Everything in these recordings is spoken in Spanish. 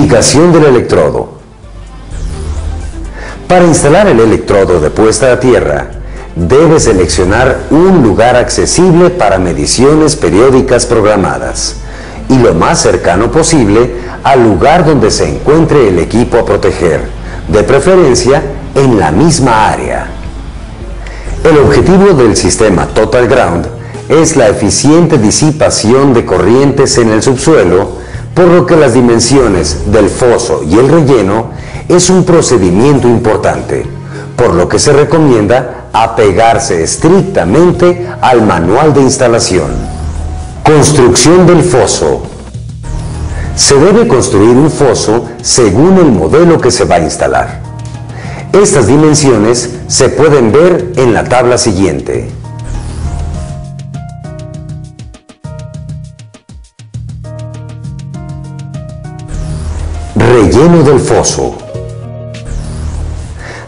Ubicación del electrodo. Para instalar el electrodo de puesta a tierra, debe seleccionar un lugar accesible para mediciones periódicas programadas y lo más cercano posible al lugar donde se encuentre el equipo a proteger, de preferencia en la misma área. El objetivo del sistema Total Ground es la eficiente disipación de corrientes en el subsuelo, por lo que las dimensiones del foso y el relleno es un procedimiento importante, por lo que se recomienda apegarse estrictamente al manual de instalación. Construcción del foso. Se debe construir un foso según el modelo que se va a instalar. Estas dimensiones se pueden ver en la tabla siguiente. Relleno del foso.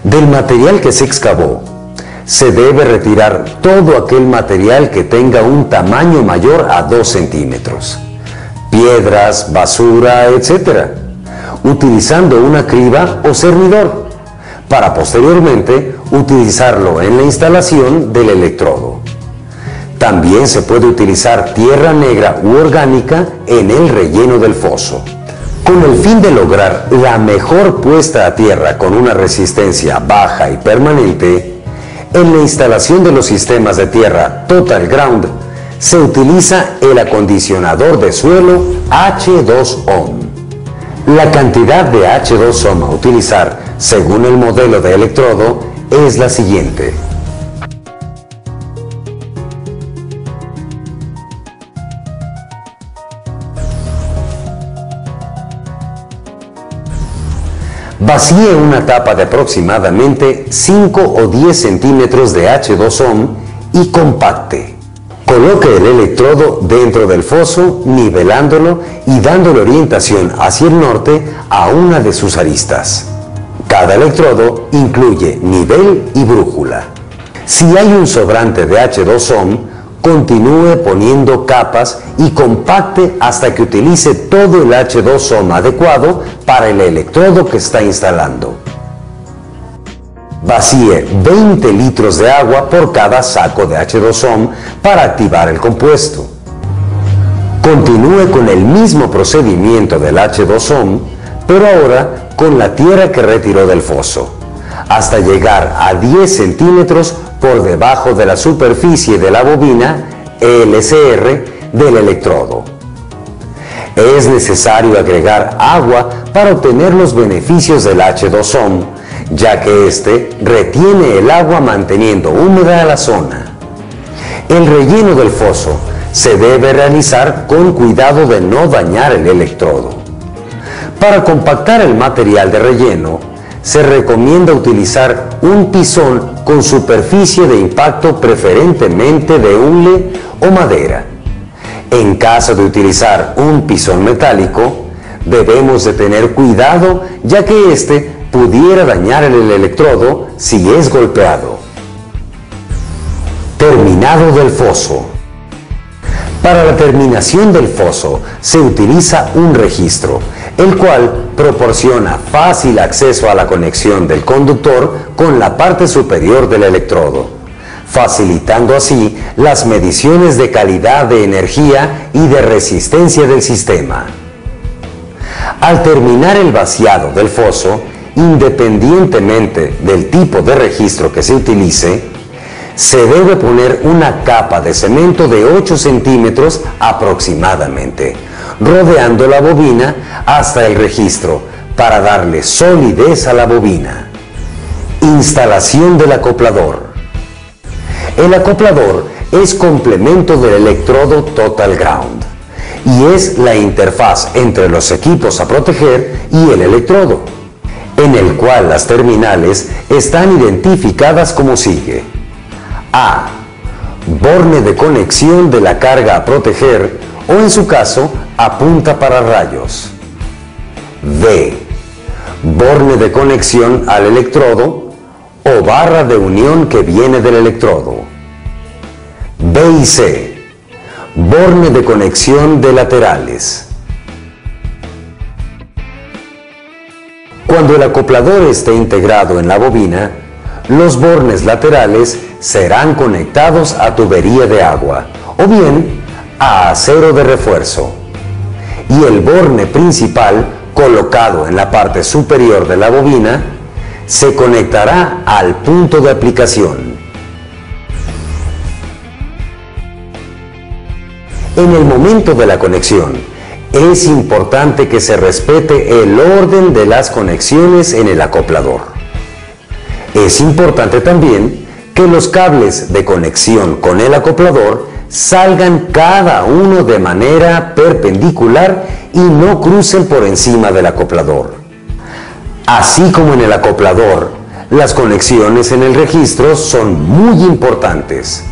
Del material que se excavó, se debe retirar todo aquel material que tenga un tamaño mayor a 2 centímetros. Piedras, basura, etc. Utilizando una criba o cernidor, para posteriormente utilizarlo en la instalación del electrodo. También se puede utilizar tierra negra u orgánica en el relleno del foso. Con el fin de lograr la mejor puesta a tierra con una resistencia baja y permanente, en la instalación de los sistemas de tierra Total Ground se utiliza el acondicionador de suelo H2Ohm. La cantidad de H2Ohm a utilizar según el modelo de electrodo es la siguiente. Vacíe una tapa de aproximadamente 5 o 10 centímetros de H2Ohm y compacte. Coloque el electrodo dentro del foso, nivelándolo y dándole orientación hacia el norte a una de sus aristas. Cada electrodo incluye nivel y brújula. Si hay un sobrante de H2Ohm, continúe poniendo capas y compacte hasta que utilice todo el H2Ohm adecuado para el electrodo que está instalando. Vacíe 20 litros de agua por cada saco de H2Ohm para activar el compuesto. Continúe con el mismo procedimiento del H2Ohm, pero ahora con la tierra que retiró del foso, hasta llegar a 10 centímetros por debajo de la superficie de la bobina LCR del electrodo. Es necesario agregar agua para obtener los beneficios del H2Ohm, ya que este retiene el agua manteniendo húmeda la zona. El relleno del foso se debe realizar con cuidado de no dañar el electrodo. Para compactar el material de relleno, se recomienda utilizar un pisón con superficie de impacto preferentemente de hule o madera. En caso de utilizar un pisón metálico, debemos de tener cuidado, ya que este pudiera dañar el electrodo si es golpeado. Terminado del foso. Para la terminación del foso se utiliza un registro, el cual proporciona fácil acceso a la conexión del conductor con la parte superior del electrodo, facilitando así las mediciones de calidad de energía y de resistencia del sistema. Al terminar el vaciado del foso, independientemente del tipo de registro que se utilice, se debe poner una capa de cemento de 8 centímetros aproximadamente, rodeando la bobina hasta el registro para darle solidez a la bobina. Instalación del acoplador. El acoplador es complemento del electrodo Total Ground y es la interfaz entre los equipos a proteger y el electrodo, en el cual las terminales están identificadas como sigue. A. Borne de conexión de la carga a proteger o, en su caso, a punta para rayos. B. Borne de conexión al electrodo o barra de unión que viene del electrodo. B y C. Borne de conexión de laterales. Cuando el acoplador esté integrado en la bobina, los bornes laterales serán conectados a tubería de agua o bien a acero de refuerzo, y el borne principal, colocado en la parte superior de la bobina, se conectará al punto de aplicación. En el momento de la conexión, es importante que se respete el orden de las conexiones en el acoplador. Es importante también que los cables de conexión con el acoplador salgan cada uno de manera perpendicular y no crucen por encima del acoplador. Así como en el acoplador, las conexiones en el registro son muy importantes.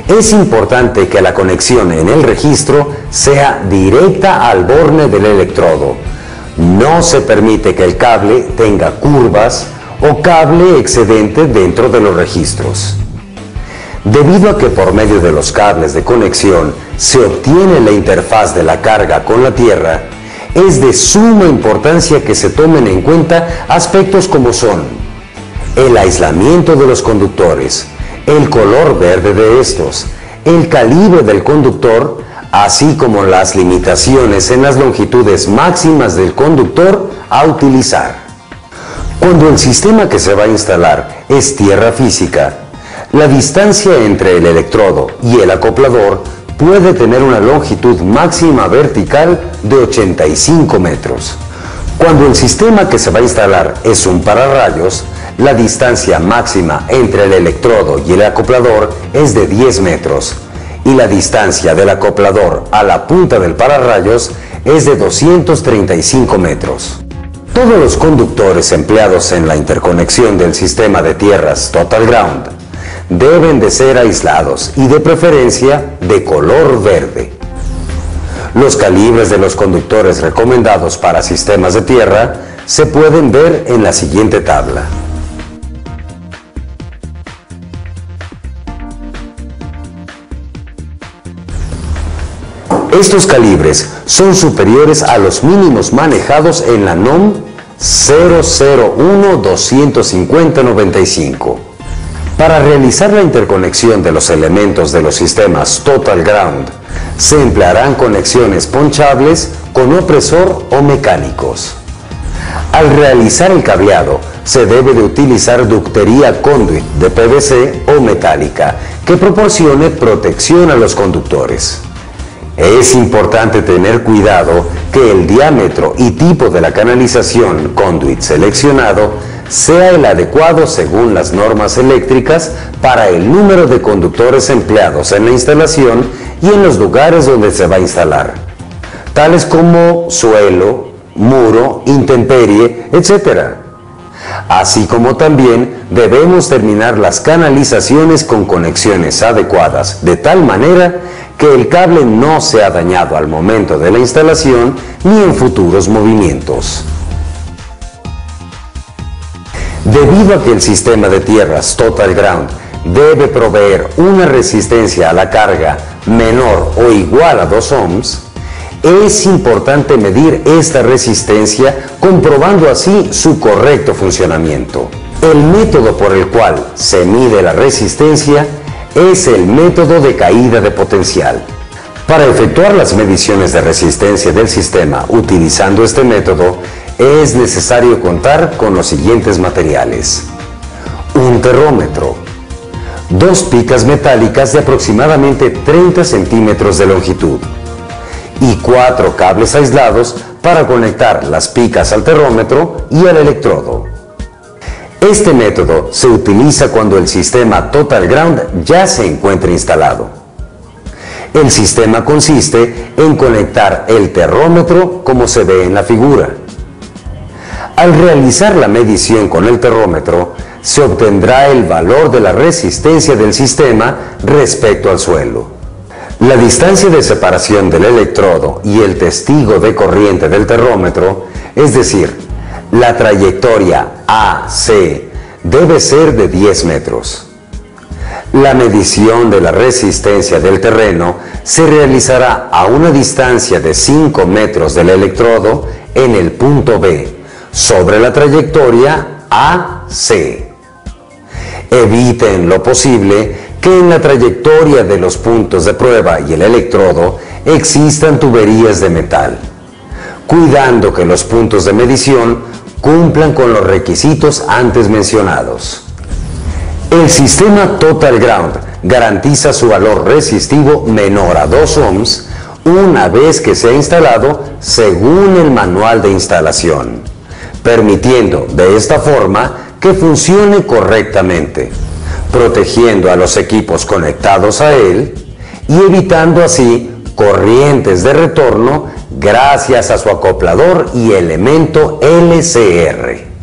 Es importante que la conexión en el registro sea directa al borne del electrodo. No se permite que el cable tenga curvas o cable excedente dentro de los registros. Debido a que por medio de los cables de conexión se obtiene la interfaz de la carga con la tierra, es de suma importancia que se tomen en cuenta aspectos como son el aislamiento de los conductores, el color verde de estos, el calibre del conductor, así como las limitaciones en las longitudes máximas del conductor a utilizar. Cuando el sistema que se va a instalar es tierra física, la distancia entre el electrodo y el acoplador puede tener una longitud máxima vertical de 85 metros. Cuando el sistema que se va a instalar es un pararrayos, la distancia máxima entre el electrodo y el acoplador es de 10 metros y la distancia del acoplador a la punta del pararrayos es de 235 metros. Todos los conductores empleados en la interconexión del sistema de tierras Total Ground deben de ser aislados y de preferencia de color verde. Los calibres de los conductores recomendados para sistemas de tierra se pueden ver en la siguiente tabla. Estos calibres son superiores a los mínimos manejados en la NOM 001-250-95. Para realizar la interconexión de los elementos de los sistemas Total Ground, se emplearán conexiones ponchables con opresor o mecánicos. Al realizar el cableado, se debe de utilizar ductería conduit de PVC o metálica que proporcione protección a los conductores. Es importante tener cuidado que el diámetro y tipo de la canalización conduit seleccionado sea el adecuado según las normas eléctricas para el número de conductores empleados en la instalación y en los lugares donde se va a instalar, tales como suelo, muro, intemperie, etc. Así como también debemos terminar las canalizaciones con conexiones adecuadas, de tal manera que el cable no sea dañado al momento de la instalación ni en futuros movimientos. Debido a que el sistema de tierras Total Ground debe proveer una resistencia a la carga menor o igual a 2 ohms, es importante medir esta resistencia comprobando así su correcto funcionamiento. El método por el cual se mide la resistencia es el método de caída de potencial. Para efectuar las mediciones de resistencia del sistema utilizando este método, es necesario contar con los siguientes materiales: un terrómetro, 2 picas metálicas de aproximadamente 30 centímetros de longitud y 4 cables aislados para conectar las picas al terrómetro y al electrodo. Este método se utiliza cuando el sistema Total Ground ya se encuentra instalado. El sistema consiste en conectar el terrómetro como se ve en la figura. Al realizar la medición con el terrómetro, se obtendrá el valor de la resistencia del sistema respecto al suelo. La distancia de separación del electrodo y el testigo de corriente del terrómetro, es decir, la trayectoria AC, debe ser de 10 metros. La medición de la resistencia del terreno se realizará a una distancia de 5 metros del electrodo en el punto B, sobre la trayectoria AC. Evite en lo posible que en la trayectoria de los puntos de prueba y el electrodo existan tuberías de metal, cuidando que los puntos de medición cumplan con los requisitos antes mencionados. El sistema Total Ground garantiza su valor resistivo menor a 2 ohms una vez que sea instalado según el manual de instalación, permitiendo de esta forma que funcione correctamente, protegiendo a los equipos conectados a él y evitando así corrientes de retorno gracias a su acoplador y elemento LCR.